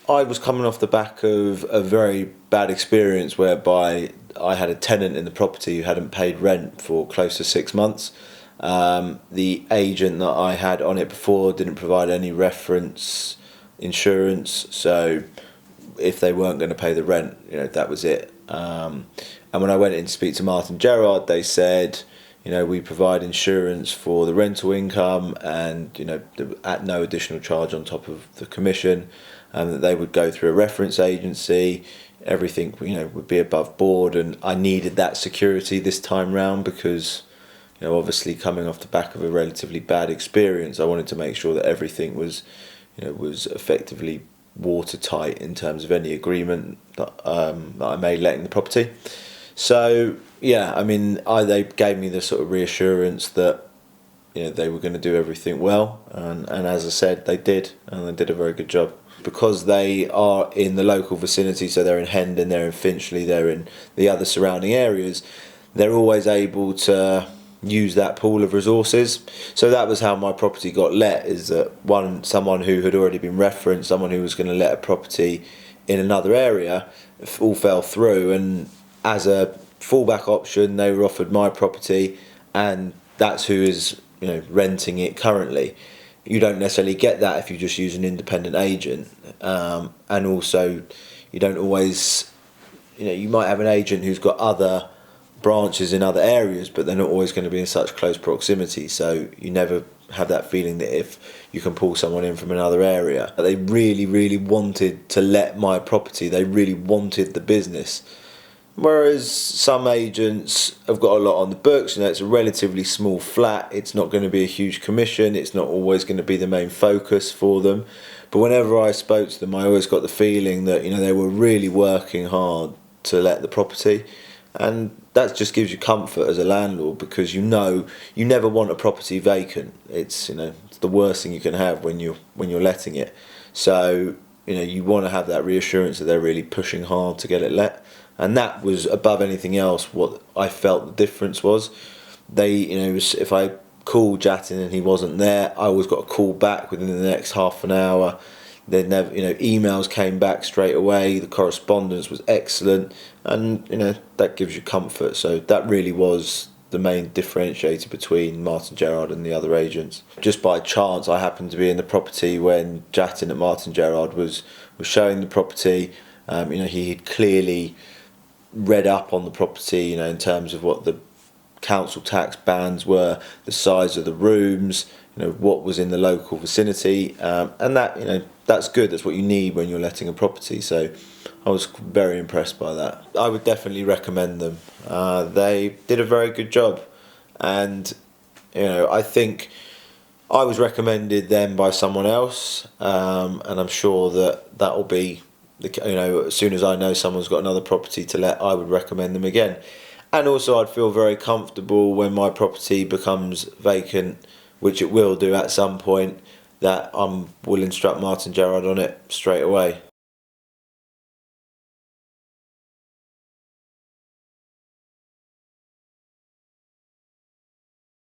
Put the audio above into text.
I was coming off the back of a very bad experience whereby I had a tenant in the property who hadn't paid rent for close to 6 months. The agent that I had on it before didn't provide any reference insurance, so if they weren't going to pay the rent, that was it. And when I went in to speak to Martyn Gerrard, they said, we provide insurance for the rental income and, at no additional charge on top of the commission, and that they would go through a reference agency. Everything, would be above board, and I needed that security this time round because, obviously coming off the back of a relatively bad experience, I wanted to make sure that everything was, was effectively watertight in terms of any agreement that I made letting the property. So yeah, they gave me the sort of reassurance that they were going to do everything well, and as I said, they did, and they did a very good job. Because they are in the local vicinity, so they're in Hendon, they're in Finchley, they're in the other surrounding areas, they're always able to use that pool of resources. So that was how my property got let, is that someone who had already been referenced, someone who was going to let a property in another area, all fell through, and as a fallback option they were offered my property, and that's who is renting it currently. You don't necessarily get that if you just use an independent agent, and also you don't always, you might have an agent who's got other branches in other areas, but they're not always going to be in such close proximity, so you never have that feeling that if you can pull someone in from another area. They really wanted to let my property, they really wanted the business. Whereas some agents have got a lot on the books, it's a relatively small flat, it's not going to be a huge commission, it's not always going to be the main focus for them. But whenever I spoke to them, I always got the feeling that they were really working hard to let the property, and that just gives you comfort as a landlord, because you never want a property vacant. It's it's the worst thing you can have when you're letting it. So you want to have that reassurance that they're really pushing hard to get it let. And that was, above anything else, what I felt the difference was. They, if I called Jattin and he wasn't there, I always got a call back within the next half an hour. They never, emails came back straight away. The correspondence was excellent, and that gives you comfort. So that really was the main differentiator between Martyn Gerrard and the other agents. Just by chance, I happened to be in the property when Jattin at Martyn Gerrard was showing the property. He had clearly read up on the property, in terms of what the council tax bands were, the size of the rooms, what was in the local vicinity, and that, that's good. That's what you need when you're letting a property. So I was very impressed by that. I would definitely recommend them. They did a very good job, and I think I was recommended them by someone else, and I'm sure that will be as soon as I know someone's got another property to let, I would recommend them again. And also I'd feel very comfortable when my property becomes vacant, which it will do at some point, that I will instruct Martyn Gerrard on it straight away.